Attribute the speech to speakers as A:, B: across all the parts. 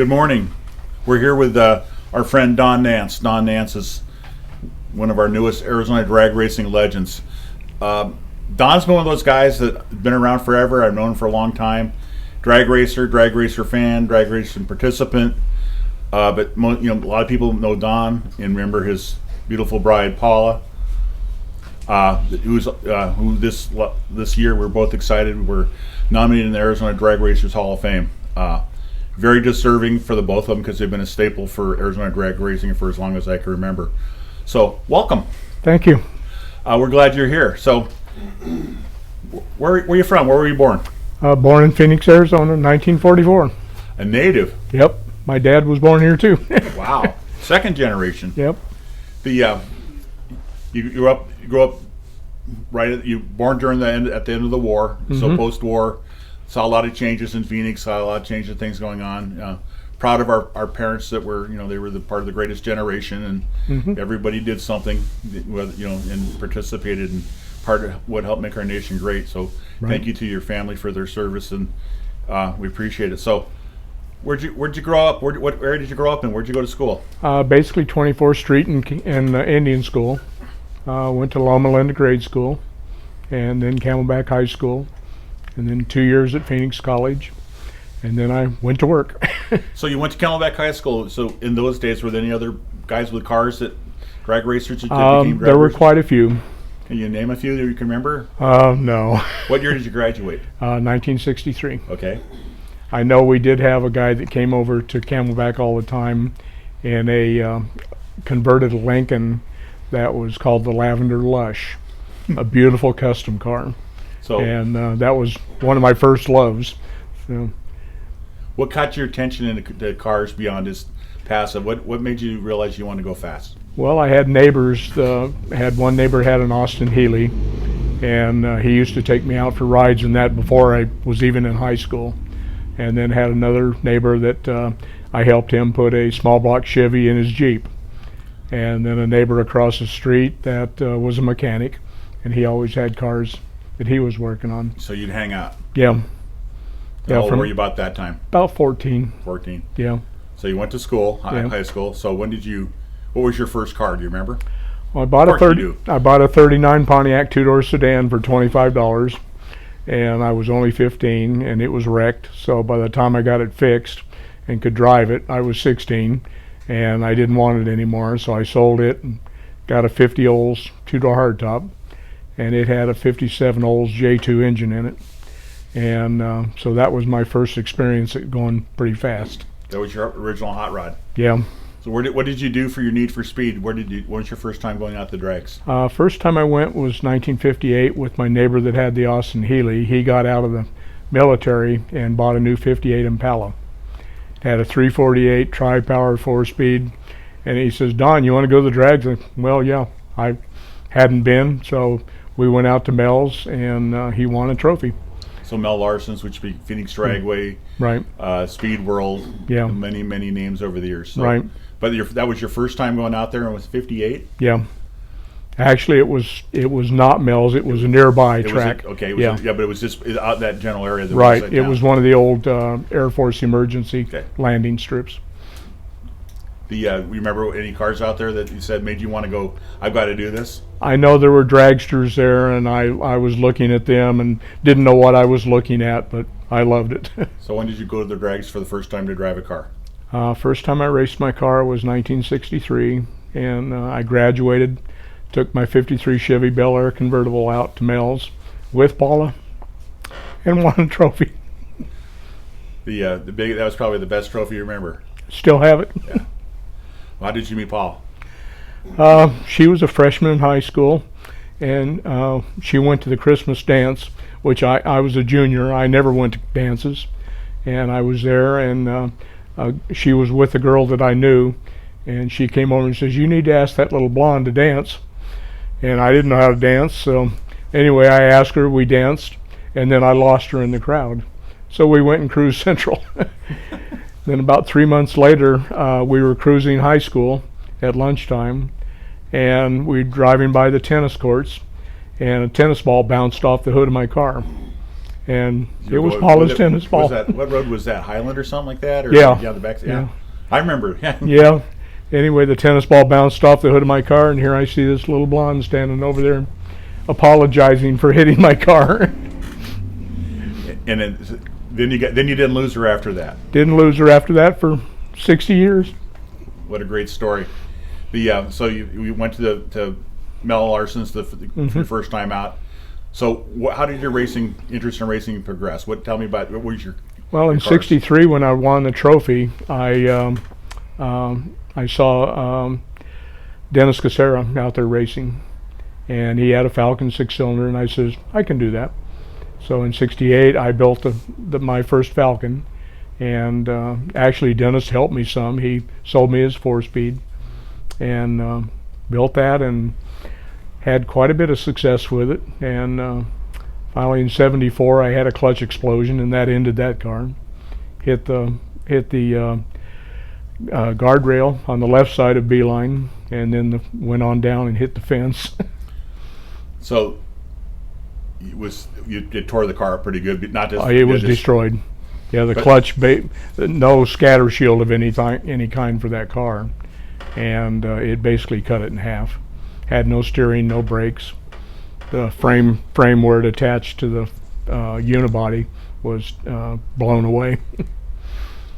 A: Good morning. We're here with our friend Don Nance. Don Nance is one of our newest Arizona drag racing legends. Don's been one of those guys that have been around forever. I've known him for a long time. Drag racer fan, drag racing participant. But a lot of people know Don and remember his beautiful bride Paula. Who this year we're both excited. We're nominated in the Arizona Drag Racers Hall of Fame. Very deserving for the both of them because they've been a staple for Arizona drag racing for as long as I can remember. So welcome.
B: Thank you.
A: We're glad you're here. So where are you from? Where were you born?
B: Born in Phoenix, Arizona, 1944.
A: A native.
B: Yep. My dad was born here too.
A: Wow. Second generation.
B: Yep.
A: You grew up right. You born during at the end of the war. Mm-hmm. So post-war, saw a lot of changes in Phoenix. Saw a lot of changes of things going on. Proud of our parents that were they were the part of the greatest generation, and mm-hmm. everybody did something, and participated in part of what helped make our nation great. So Thank you to your family for their service, and we appreciate it. So. Where'd you grow up? What area did you grow up in? Where'd you go to school?
B: Basically 24th Street in Indian School. Went to Loma Linda grade school, and then Camelback High School, and then 2 years at Phoenix College, and then I went to work.
A: So you went to Camelback High School. So in those days, were there any other guys with cars drag racers that became drag
B: There were
A: racers?
B: quite a few.
A: Can you name a few that you can remember?
B: No.
A: What year did you graduate?
B: 1963.
A: Okay.
B: I know we did have a guy that came over to Camelback all the time in a converted Lincoln that was called the Lavender Lush, a beautiful custom car. And that was one of my first loves. So.
A: What caught your attention in the cars beyond just passive? What made you realize you wanted to go fast?
B: Well, I had neighbors. Had one neighbor had an Austin Healey, and he used to take me out for rides in that before I was even in high school. And then had another neighbor that I helped him put a small block Chevy in his Jeep. And then a neighbor across the street that was a mechanic, and he always had cars that he was working on.
A: So you'd hang out?
B: Yeah.
A: How old were you about that time?
B: About 14.
A: 14?
B: Yeah.
A: So you went to school, high school. So what was your first car? Do you remember?
B: Well, I bought a 39 Pontiac two-door sedan for $25. And I was only 15, and it was wrecked. So by the time I got it fixed and could drive it, I was 16, and I didn't want it anymore. So I sold it and got a 50 Olds two-door hardtop, and it had a 57 Olds J2 engine in it. And so that was my first experience at going pretty fast.
A: That was your original hot rod?
B: Yeah.
A: So what did you do for your Need for Speed? What was your first time going out the drags?
B: First time I went was 1958 with my neighbor that had the Austin Healey. He got out of the military and bought a new 58 Impala. It had a 348 tri-power 4-speed, and he says, "Don, you want to go to the drags?" I said, "Well, yeah." I hadn't been, so we went out to Mel's, and he won a trophy.
A: So Mel Larson's, which would be Phoenix Dragway,
B: right?
A: Speed World,
B: yeah.
A: Many names over the years. So.
B: Right.
A: But that was your first time going out there, and it was 58?
B: Yeah. Actually, it was not Mel's. It was a nearby track.
A: But it was just out that general area. That
B: right. It was one of the old Air Force emergency landing strips.
A: You remember any cars out there that you said made you want to go, I've got to do this?
B: I know there were dragsters there, and I was looking at them and didn't know what I was looking at, but I loved it.
A: So when did you go to the drags for the first time to drive a car?
B: First time I raced my car was 1963, and I graduated, took my 53 Chevy Bel Air convertible out to Mel's with Paula, and won a trophy.
A: That was probably the best trophy you remember.
B: Still have it.
A: Yeah. How did you meet Paula?
B: She was a freshman in high school, and she went to the Christmas dance, which I was a junior. I never went to dances, and I was there, and she was with a girl that I knew, and she came over and says, "You need to ask that little blonde to dance." And I didn't know how to dance, so anyway, I asked her, we danced, and then I lost her in the crowd. So we went and cruised Central. Then about 3 months later, we were cruising high school at lunchtime, and we were driving by the tennis courts, and a tennis ball bounced off the hood of my car. and it was Paula's tennis ball.
A: What road was that? Highland or something like that? Or
B: Yeah.
A: The back.
B: Yeah.
A: I remember.
B: Yeah. Anyway, the tennis ball bounced off the hood of my car, and here I see this little blonde standing over there apologizing for hitting my car.
A: And then you didn't lose her after that.
B: Didn't lose her after that for 60 years.
A: What a great story. So you went to Mel Larson's for the first time out. So how did your interest in racing progress? Tell me about what was your
B: Well, in '63 when I won the trophy, I saw Dennis Casera out there racing, and he had a Falcon 6-cylinder, and I says, I can do that. So in '68 I built my first Falcon, and actually Dennis helped me some. He sold me his 4-speed, and built that and had quite a bit of success with it. And finally in '74 I had a clutch explosion, and that ended that car. Hit the guardrail on the left side of Beeline, and then went on down and hit the fence.
A: So you tore the car up pretty good, but not just.
B: It was destroyed. Yeah, the clutch, no scatter shield of any kind for that car, and it basically cut it in half. Had no steering, no brakes. The frame where it attached to the unibody was blown away.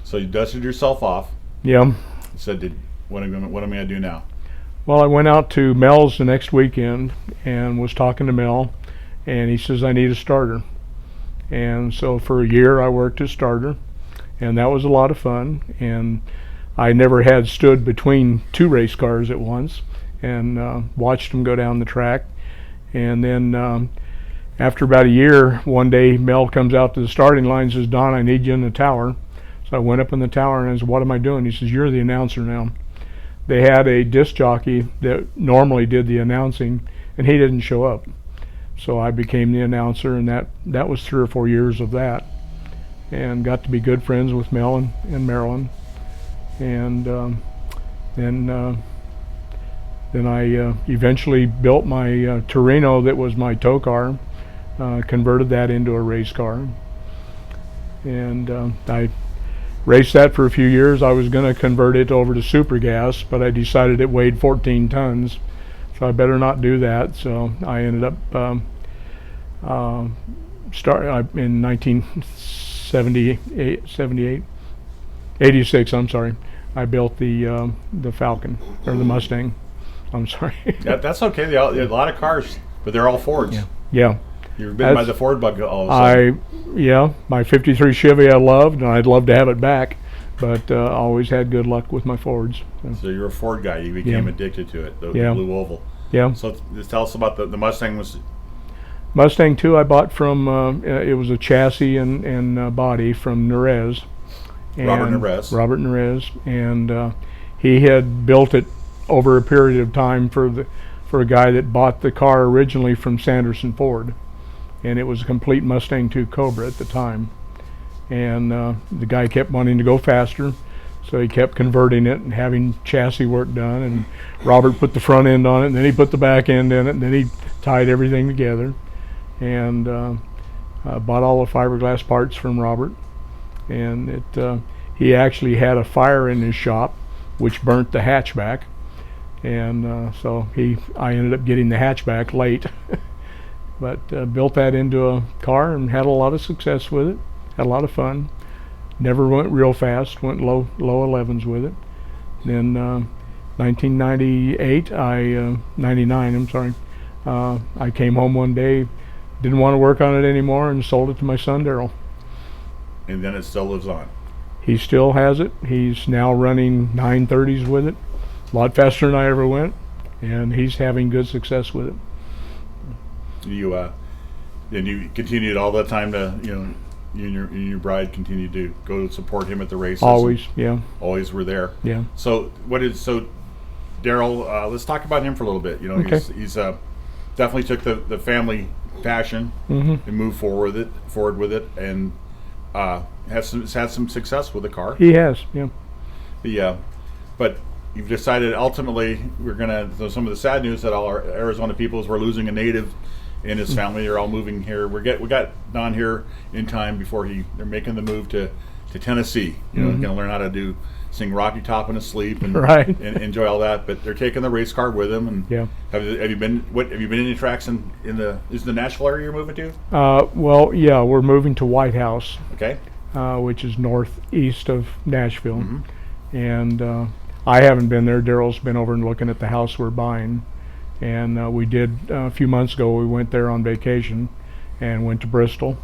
A: So you dusted yourself off.
B: Yeah.
A: Said, what am I going to do now?
B: Well, I went out to Mel's the next weekend and was talking to Mel, and he says, I need a starter. And so for a year I worked as starter, and that was a lot of fun. And I never had stood between two race cars at once, and watched them go down the track. And then after about a year, one day Mel comes out to the starting line and says, Don, I need you in the tower. So I went up in the tower and I said, what am I doing? He says, you're the announcer now. They had a disc jockey that normally did the announcing, and he didn't show up. So I became the announcer, and that was 3 or 4 years of that, and got to be good friends with Mel and Marilyn. And then I eventually built my Torino that was my tow car, converted that into a race car, and I raced that for a few years. I was going to convert it over to super gas, but I decided it weighed 14 tons, so I better not do that. So I ended up in 86. I'm sorry. I built the Falcon, or the Mustang. I'm sorry.
A: That's okay. There are a lot of cars, but they're all Fords.
B: Yeah.
A: You've been by the Ford bug all of a sudden.
B: My '53 Chevy I loved, and I'd love to have it back, but always had good luck with my Fords.
A: So you're a Ford guy. You became addicted to it, the blue oval.
B: Yeah.
A: So tell us about the Mustang.
B: Mustang 2 I bought from, it was a chassis and body from Nerez.
A: Robert Nerez.
B: And he had built it over a period of time for a guy that bought the car originally from Sanderson Ford. And it was a complete Mustang 2 Cobra at the time. And the guy kept wanting to go faster, so he kept converting it and having chassis work done. And Robert put the front end on it, and then he put the back end in it, and then he tied everything together. And bought all the fiberglass parts from Robert. And he actually had a fire in his shop, which burnt the hatchback. And so I ended up getting the hatchback late. But built that into a car and had a lot of success with it. Had a lot of fun. Never went real fast. Went low 11s with it. Then 1998, 99. I'm sorry. I came home one day, didn't want to work on it anymore, and sold it to my son Daryl.
A: And then it still lives on.
B: He still has it. He's now running 930s with it, a lot faster than I ever went, and he's having good success with it.
A: You continued all that time to, you and your bride continued to go support him at the races.
B: Always, yeah.
A: Always were there.
B: Yeah.
A: So Daryl, let's talk about him for a little bit.
B: Okay.
A: He's definitely took the family passion and moved forward with it, and has had some success with the car.
B: He has, yeah.
A: But you've decided ultimately some of the sad news that all our Arizona people is we're losing a native and his family are all moving here. We got Don here in time before they're making the move to Tennessee. Going to learn how to sing Rocky Top in his sleep and and enjoy all that. But they're taking the race car with them. And have you been in any tracks is the Nashville area you're moving to?
B: Well, yeah, we're moving to White House.
A: Okay.
B: Which is northeast of Nashville, and I haven't been there. Daryl's been over and looking at the house we're buying, and we did a few months ago. We went there on vacation, and went to Bristol,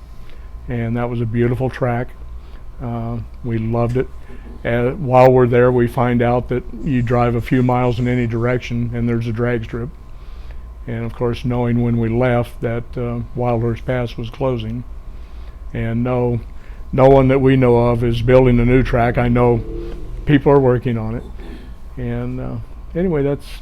B: and that was a beautiful track. We loved it. While we're there, we find out that you drive a few miles in any direction, and there's a drag strip. And of course, knowing when we left that Wild Horse Pass was closing, and no one that we know of is building a new track. I know people are working on it. And anyway, that's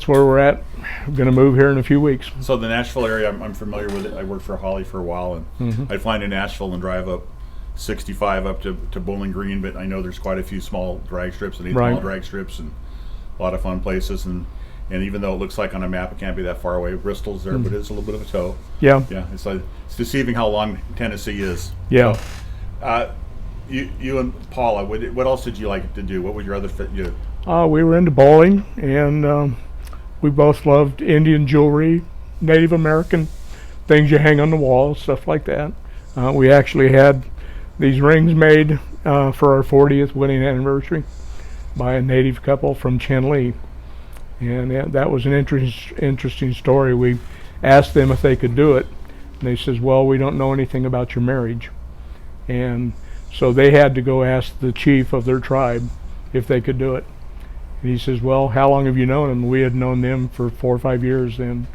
B: where we're at. I'm going to move here in a few weeks.
A: So the Nashville area, I'm familiar with it. I worked for Holly for a while, and I'd fly into Nashville and drive up 65 up to Bowling Green, but I know there's quite a few small drag strips and small drag strips and a lot of fun places. And even though it looks like on a map it can't be that far away, Bristol's there, but it's a little bit of a tow. Yeah. It's deceiving how long Tennessee is.
B: Yeah.
A: So, you and Paula, what else did you like to do? What was your other fit?
B: We were into bowling, and we both loved Indian jewelry, Native American things you hang on the wall, stuff like that. We actually had these rings made for our 40th wedding anniversary by a Native couple from Chenli. And that was an interesting story. We asked them if they could do it, and they says, well, we don't know anything about your marriage. And so they had to go ask the chief of their tribe if they could do it. And he says, well, how long have you known them? We had known them for 4 or 5 years then.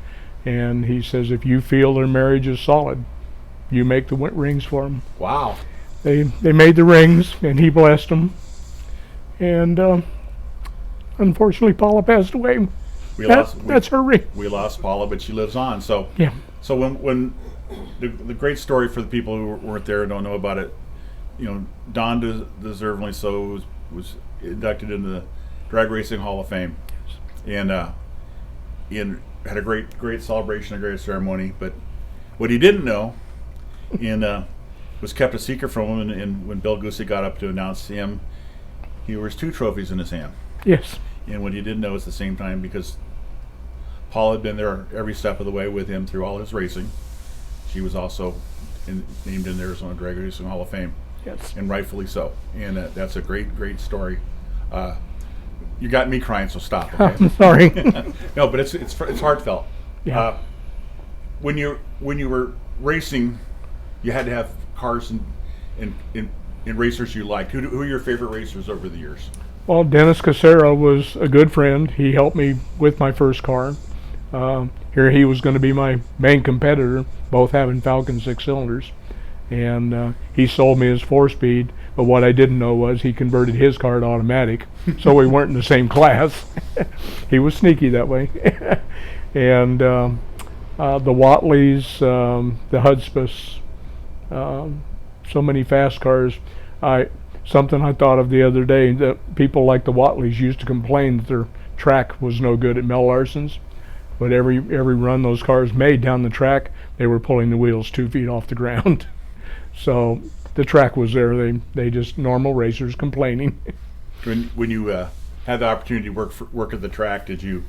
B: And he says, if you feel their marriage is solid, you make the rings for them.
A: Wow.
B: They made the rings, and he blessed them. And unfortunately, Paula passed away. That's her ring.
A: We lost Paula, but she lives on. So
B: yeah.
A: So when the great story for the people who weren't there and don't know about it, Don deservingly so was inducted into the Drag Racing Hall of Fame, and had a great celebration, a great ceremony. But what he didn't know, was kept a secret from him, and when Bill Goosey got up to announce him, he wears 2 trophies in his hand.
B: Yes.
A: And what he didn't know at the same time, because Paul had been there every step of the way with him through all his racing, she was also named in the Arizona Drag Racing Hall of Fame.
B: Yes. And
A: rightfully so. And that's a great story. You got me crying, so stop. Okay?
B: I'm sorry.
A: No, but it's heartfelt.
B: Yeah.
A: When you were racing, you had to have cars and racers you liked. Who are your favorite racers over the years?
B: Well, Dennis Casera was a good friend. He helped me with my first car. Here he was going to be my main competitor, both having Falcon 6 cylinders. And he sold me his 4-speed, but what I didn't know was he converted his car to automatic, so we weren't in the same class. He was sneaky that way. And the Wattleys, the Hudspeths, so many fast cars. Something I thought of the other day, that people like the Wattleys used to complain that their track was no good at Mel Larson's, but every run those cars made down the track, they were pulling the wheels 2 feet off the ground. So the track was there. They just normal racers complaining.
A: When you had the opportunity to work at the track, did you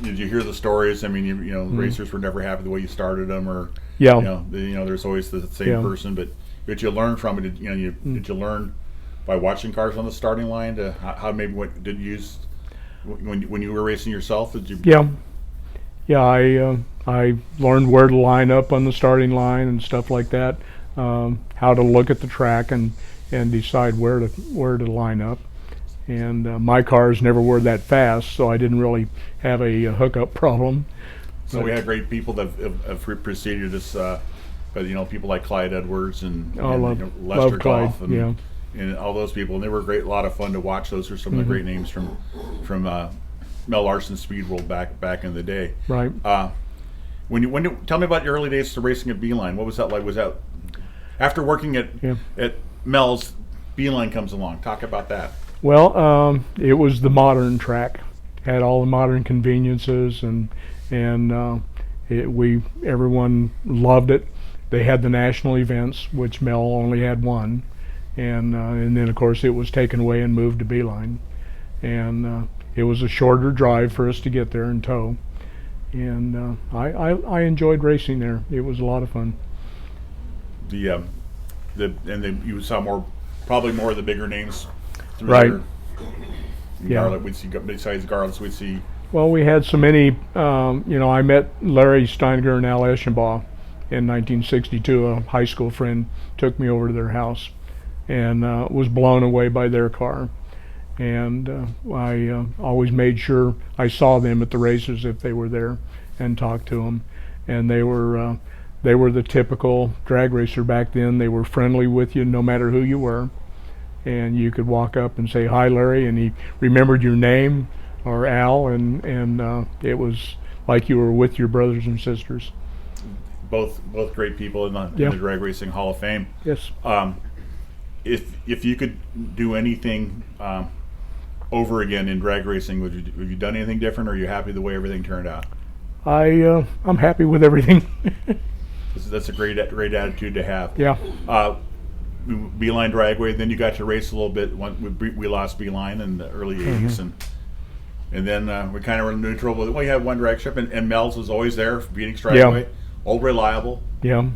A: hear the stories? I mean, racers were never happy the way you started them, or there's always the same person, but you learn from it. Did you learn by watching cars on the starting line to how maybe what did you use when you were racing yourself? Did you?
B: Yeah. I learned where to line up on the starting line and stuff like that. How to look at the track and decide where to line up. And my cars never were that fast, so I didn't really have a hookup problem.
A: So we had great people that have preceded us, but people like Clyde Edwards and Lester Goff and all those people, and they were a lot of fun to watch. Those are some of the great names from Mel Larson's Speed World back in the day.
B: Right.
A: When you tell me about your early days to racing at Beeline, what was that like? Was that after working at Mel's, Beeline comes along? Talk about that.
B: Well, it was the modern track. Had all the modern conveniences and Everyone loved it. They had the national events, which Mel only had one, and then of course it was taken away and moved to Beeline, and it was a shorter drive for us to get there in tow, and I enjoyed racing there. It was a lot of fun.
A: You saw probably more of the bigger names through
B: Right.
A: there.
B: Yeah.
A: Garland, we'd see, besides Garland's, we'd see.
B: Well, we had so many. I met Larry Steiniger and Al Eschenbaugh in 1962. A high school friend took me over to their house, and was blown away by their car. And I always made sure I saw them at the races if they were there, and talked to them. And they were the typical drag racer back then. They were friendly with you no matter who you were, and you could walk up and say, "Hi, Larry," and he remembered your name, or Al, and it was like you were with your brothers and sisters.
A: Both great people in the Drag Racing Hall of Fame.
B: Yes.
A: If you could do anything over again in drag racing, would you done anything different, or are you happy the way everything turned out?
B: I'm happy with everything.
A: That's a great attitude to have.
B: Yeah.
A: Beeline Dragway. Then you got to race a little bit. We lost Beeline in the early '80s, and then we kind of were neutral. We had one drag ship, and Mel's was always there. Phoenix Dragway, old reliable.
B: Yeah.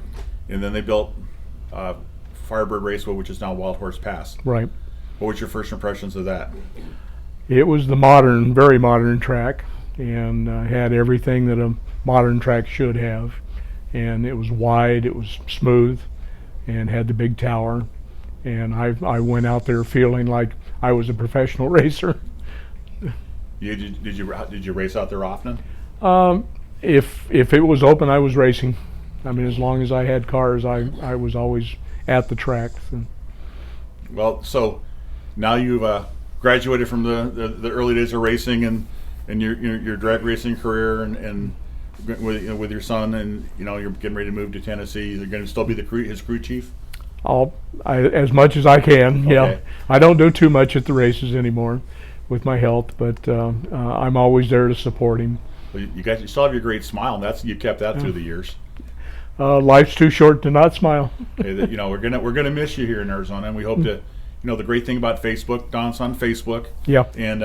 A: And then they built Firebird Raceway, which is now Wild Horse Pass.
B: Right.
A: What was your first impressions of that?
B: It was the very modern track, and had everything that a modern track should have. And it was wide, it was smooth, and had the big tower. And I went out there feeling like I was a professional racer.
A: Did you race out there often?
B: If it was open, I was racing. I mean, as long as I had cars, I was always at the track. So.
A: Well, so now you've graduated from the early days of racing and your drag racing career, and with your son, and you're getting ready to move to Tennessee. You're going to still be his crew chief?
B: As much as I can.
A: Okay.
B: Yeah, I don't do too much at the races anymore with my health, but I'm always there to support him.
A: Well, you still have your great smile, and you kept that through the years.
B: Life's too short to not smile.
A: We're gonna miss you here in Arizona, and we hope to. The great thing about Facebook, Don's on Facebook.
B: Yeah.
A: And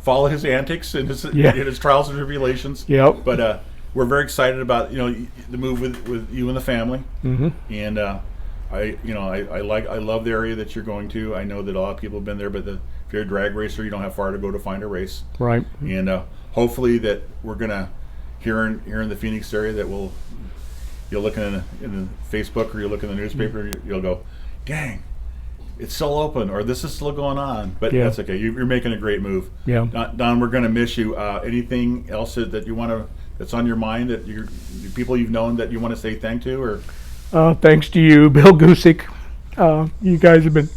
A: follow his antics and his trials and tribulations.
B: Yep.
A: But we're very excited about the move with you and the family.
B: Mm-hmm.
A: And I love the area that you're going to. I know that a lot of people have been there, but if you're a drag racer, you don't have far to go to find a race.
B: Right.
A: And hopefully that we're gonna here in the Phoenix area that you'll look in the Facebook, or you'll look in the newspaper, you'll go, dang, it's still open, or this is still going on. But that's okay. You're making a great move.
B: Yeah.
A: Don, we're going to miss you. Anything else that you want that's on your mind, that people you've known that you want to say thank to, or?
B: Thanks to you, Bill Gusick. You guys have been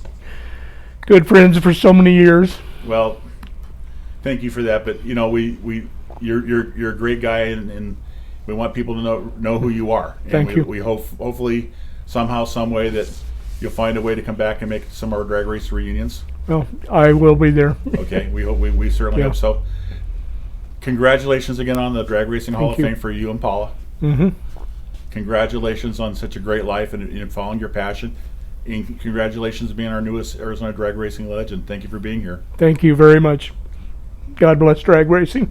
B: good friends for so many years.
A: Well, thank you for that. But you're a great guy, and we want people to know who you are. And
B: Thank you.
A: We hopefully somehow, some way that you'll find a way to come back and make some of our drag race reunions.
B: Well, I will be there.
A: Okay, we certainly hope so. Congratulations again on the Drag Racing Hall of Fame for you and Paula.
B: Mm-hmm.
A: Congratulations on such a great life and following your passion. And congratulations on being our newest Arizona drag racing legend. Thank you for being here.
B: Thank you very much. God bless drag racing.